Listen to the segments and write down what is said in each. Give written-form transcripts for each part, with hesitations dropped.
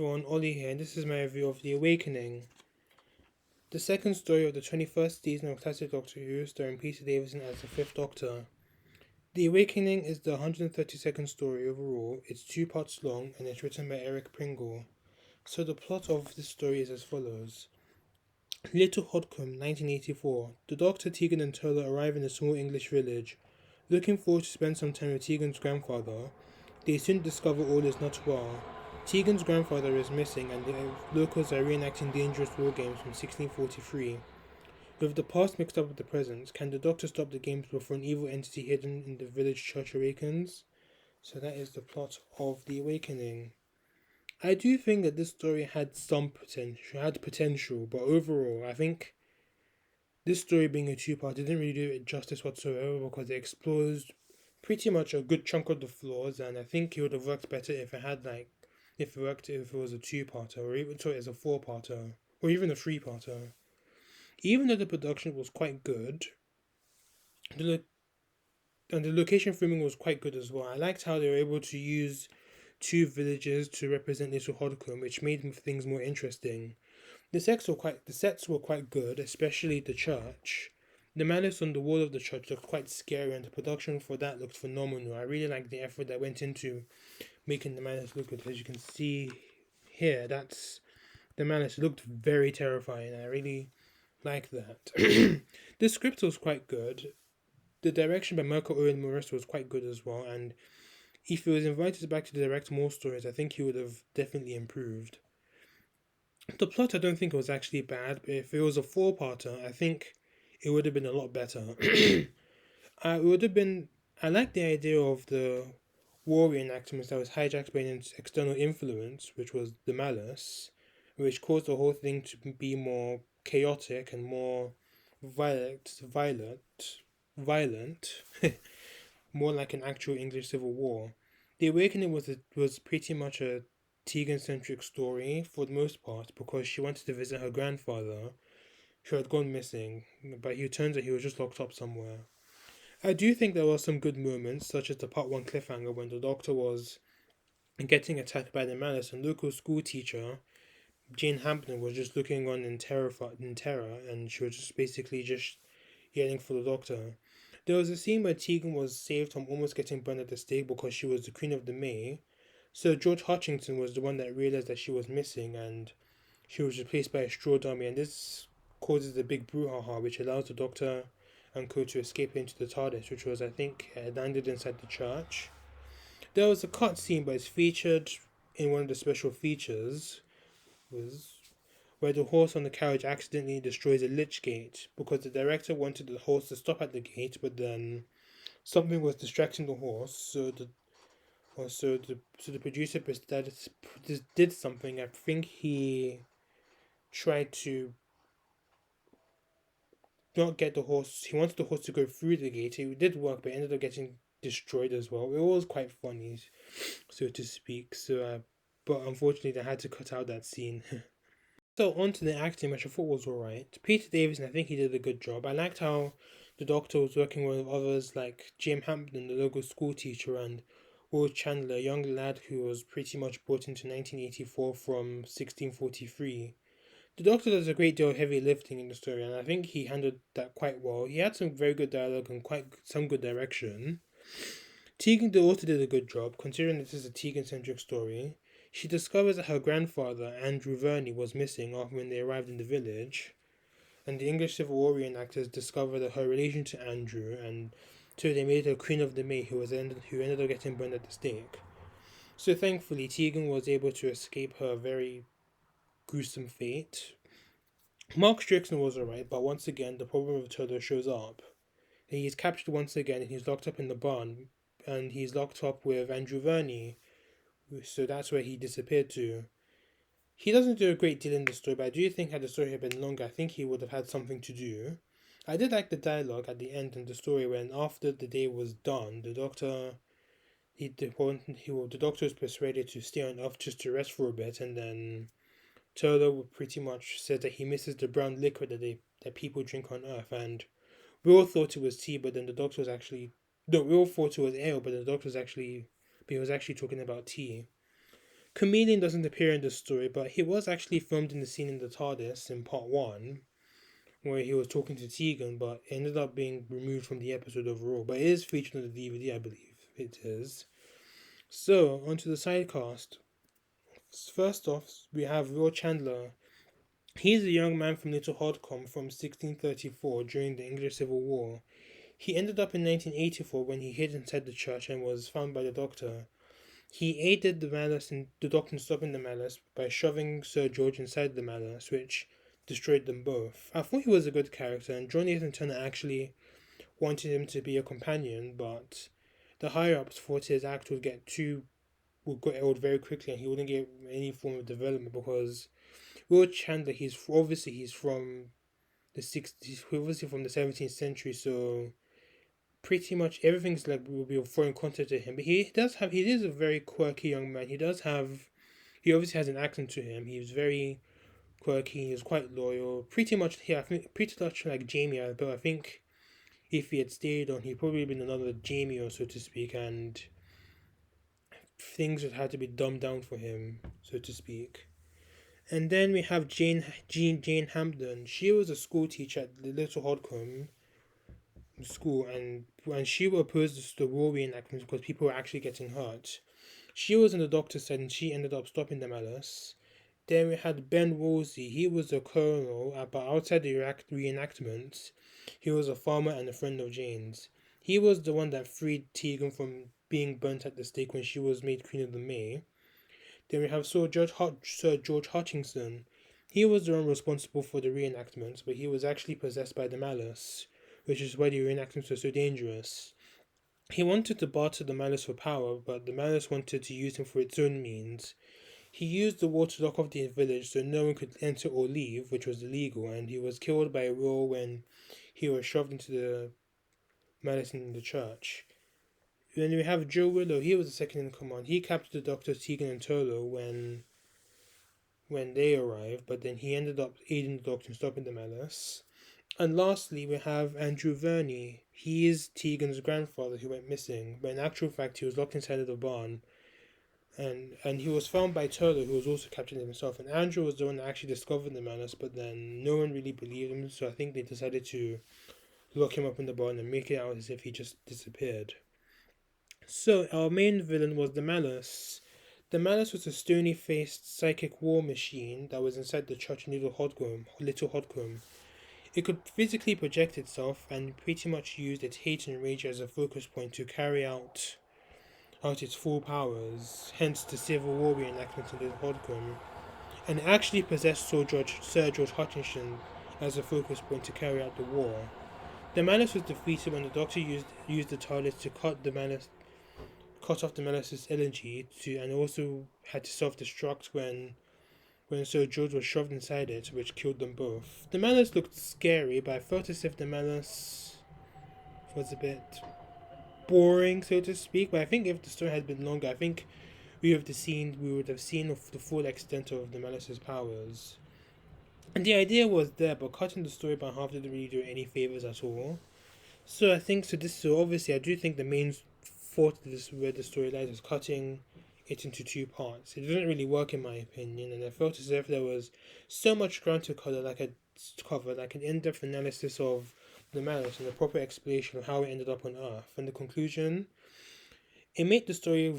everyone, Oli here, and this is my review of The Awakening, the second story of the 21st season of classic Doctor Who, starring Peter Davison as the Fifth Doctor. The Awakening is the 132nd story overall, it's 2 parts long, and it's written by Eric Pringle. So the plot of this story is as follows. Little Hodcombe, 1984. The Doctor, Tegan and Turlough arrive in a small English village. Looking forward to spend some time with Tegan's grandfather, they soon discover all is not well. Tegan's grandfather is missing and the locals are reenacting dangerous war games from 1643. With the past mixed up with the present, can the Doctor stop the games before an evil entity hidden in the village church awakens? So that is the plot of The Awakening. I do think that this story had potential, but overall, I think this story being a two-part didn't really do it justice whatsoever because it explores pretty much a good chunk of the flaws, and I think it would have worked better if it was a two-parter, or even so as a four-parter, or even a three-parter. Even though the production was quite good, and the location filming was quite good as well. I liked how they were able to use two villages to represent Little Hodcombe, which made things more interesting. The sets were quite good, especially the church. The malice on the wall of the church looked quite scary, and the production for that looked phenomenal. I really liked the effort that went into making the malice look good. As you can see here, that's the malice. It looked very terrifying. I really like that. The script was quite good. The direction by Michael Owen Morris was quite good as well, and if he was invited back to direct more stories, I think he would have definitely improved. The plot I don't think was actually bad, but if it was a four-parter, I think it would have been a lot better. It would have been. I like the idea of the war reenactments that was hijacked by an external influence, which was the malice, which caused the whole thing to be more chaotic and more violent, more like an actual English Civil War. The Awakening was pretty much a Tegan-centric story for the most part because she wanted to visit her grandfather, who had gone missing, but it turns out he was just locked up somewhere. I do think there were some good moments, such as the part 1 cliffhanger when the Doctor was getting attacked by the malice and local school teacher Jane Hampton was just looking on in terror, and she was just basically just yelling for the Doctor. There was a scene where Tegan was saved from almost getting burned at the stake because she was the Queen of the May. So George Hutchinson was the one that realized that she was missing, and she was replaced by a straw dummy, and this causes a big brouhaha, which allows the Doctor and co to escape into the TARDIS, which was, I think, landed inside the church. There was a cut scene, but it's featured in one of the special features, was where the horse on the carriage accidentally destroys a lich gate because the director wanted the horse to stop at the gate, but then something was distracting the horse, so the producer did something. I think he tried to not get the horse. He wanted the horse to go through the gate. It did work, but it ended up getting destroyed as well. It was quite funny, so to speak. But unfortunately, they had to cut out that scene. So on to the acting, which I thought was alright. Peter Davison, I think he did a good job. I liked how the Doctor was working with others like Jim Hampton, the local school teacher, and Will Chandler, a young lad who was pretty much brought into 1984 from 1643. The Doctor does a great deal of heavy lifting in the story, and I think he handled that quite well. He had some very good dialogue and quite some good direction. Tegan also did a good job, considering this is a Tegan-centric story. She discovers that her grandfather, Andrew Verney, was missing after when they arrived in the village, and the English Civil War reenactors discover that her relation to Andrew, and so they made her Queen of the May, who ended up getting burned at the stake. So thankfully, Tegan was able to escape her very gruesome fate. Mark Strickson was alright, but once again, the problem of Turlough shows up. He is captured once again, and he's locked up in the barn, and he's locked up with Andrew Verney, so that's where he disappeared to. He doesn't do a great deal in the story, but I do think had the story had been longer, I think he would have had something to do. I did like the dialogue at the end in the story when after the day was done, the doctor was persuaded to stay on Earth just to rest for a bit, and then Turlough pretty much said that he misses the brown liquid that people drink on Earth, and we all thought it was tea, but then the doctor was we all thought it was ale, but the doctor was actually talking about tea. Chameleon doesn't appear in the story, but he was actually filmed in the scene in the TARDIS in part one, where he was talking to Tegan, but it ended up being removed from the episode overall. But it is featured on the DVD, I believe. It is. So, onto the side cast. First off, we have Will Chandler. He's a young man from Little Hodcombe from 1634 during the English Civil War. He ended up in 1984 when he hid inside the church and was found by the Doctor. He aided the Doctor in stopping the malice by shoving Sir George inside the malice, which destroyed them both. I thought he was a good character, and John Nathan Turner actually wanted him to be a companion, but the higher ups thought his act would get old very quickly, and he wouldn't get any form of development because Will Chandler, he's from the 60s, he's obviously from the 17th century, so pretty much everything's like will be a foreign concept to him. But he is a very quirky young man. He obviously has an accent to him. He's very quirky. He's quite loyal. Pretty much, yeah, I think pretty much like Jamie. But I think if he had stayed on, he'd probably been another Jamie, or so to speak, and things would have to be dumbed down for him, so to speak. And then we have Jane Hampden. She was a school teacher at the Little Hodcombe school, and she opposed the war reenactments because people were actually getting hurt. She was on the doctor's side, and she ended up stopping the malice. Then we had Ben Wolsey. He was a colonel, but outside the reenactments, he was a farmer and a friend of Jane's. He was the one that freed Tegan from being burnt at the stake when she was made Queen of the May. Then we have Sir George Hutchinson. He was the one responsible for the reenactments, but he was actually possessed by the malice, which is why the reenactments were so dangerous. He wanted to barter the malice for power, but the malice wanted to use him for its own means. He used the wall to lock off the village so no one could enter or leave, which was illegal, and he was killed by a roll when he was shoved into the malice in the church. Then we have Joe Willow. He was the second in command. He captured the Doctor, Tegan, and Turlough when they arrived, but then he ended up aiding the Doctor in stopping the malice. And lastly, we have Andrew Verney. He is Tegan's grandfather who went missing, but in actual fact, he was locked inside of the barn. And he was found by Turlough, who was also captured himself. And Andrew was the one that actually discovered the malice, but then no one really believed him, so I think they decided to lock him up in the barn and make it out as if he just disappeared. So our main villain was the Malice. The Malice was a stony-faced psychic war machine that was inside the church in Little Hodcombe. It could physically project itself and pretty much used its hate and rage as a focus point to carry out its full powers, hence the Civil War reenactment in Little Hodcombe, and actually possessed Sir George Hutchinson as a focus point to carry out the war. The Malice was defeated when the Doctor used the TARDIS to cut off the Malice's energy and also had to self-destruct when Sir George was shoved inside it, which killed them both. The Malice looked scary, but I felt as if the Malice was a bit boring, so to speak. But I think if the story had been longer, I think we would have seen the full extent of the Malice's powers. And the idea was there, but cutting the story by half didn't really do any favors at all. So I think so. Obviously, I do think the main fault of this where the story lies is cutting it into two parts. It doesn't really work in my opinion, and I felt as if there was so much ground to cover, like an in-depth analysis of the Malice and a proper explanation of how it ended up on Earth. And the conclusion, it made the story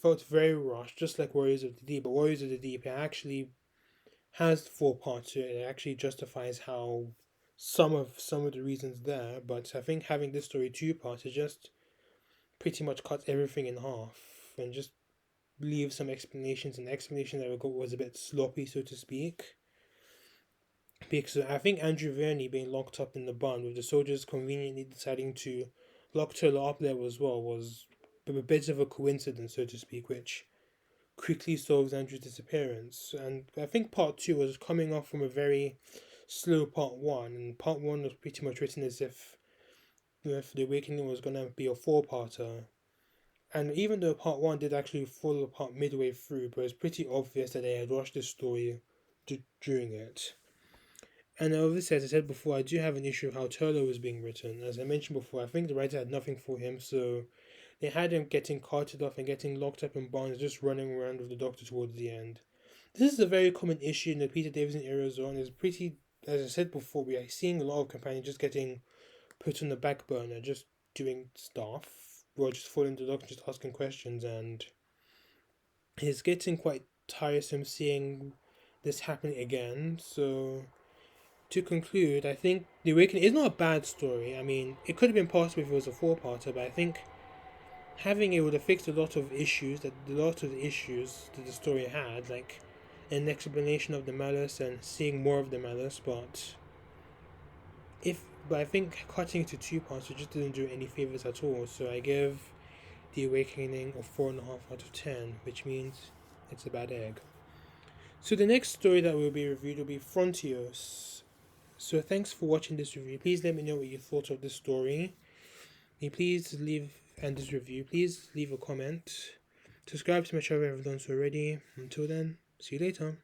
felt very rushed, just like Warriors of the Deep. But Warriors of the Deep, it actually has four parts to it. It actually justifies how some of the reasons there. But I think having this story two parts, it just pretty much cuts everything in half and just leaves some explanations. And the explanation that we got was a bit sloppy, so to speak. Because I think Andrew Verney being locked up in the barn with the soldiers conveniently deciding to lock Turlough up there as well was a bit of a coincidence, so to speak, which quickly solves Andrew's disappearance. And I think part two was coming off from a very slow part one, and part one was pretty much written as if the Awakening was going to be a four-parter. And even though part one did actually fall apart midway through, but it's pretty obvious that they had rushed the story during it. And obviously, as I said before, I do have an issue of how Turlough was being written. As I mentioned before, I think the writer had nothing for him, so They had him getting carted off and getting locked up in barns, just running around with the Doctor towards the end. This is a very common issue in the Peter Davison era as well, and it's pretty, as I said before, we are seeing a lot of companions just getting put on the back burner, just doing stuff, or just following the Doctor, just asking questions, and it's getting quite tiresome seeing this happening again. So to conclude, I think The Awakening is not a bad story. I mean, it could have been possible if it was a four-parter, but I think having it would have fixed a lot of issues that the story had, like an explanation of the malice and seeing more of the malice. But I think cutting it to two parts it just didn't do any favors at all. So I give The Awakening a 4.5 out of 10, which means it's a bad egg. So the next story that will be reviewed will be Frontios. So thanks for watching this review. Please let me know what you thought of this story. Please leave this review. Please leave a comment. Subscribe to my channel if you haven't done so already. Until then, see you later.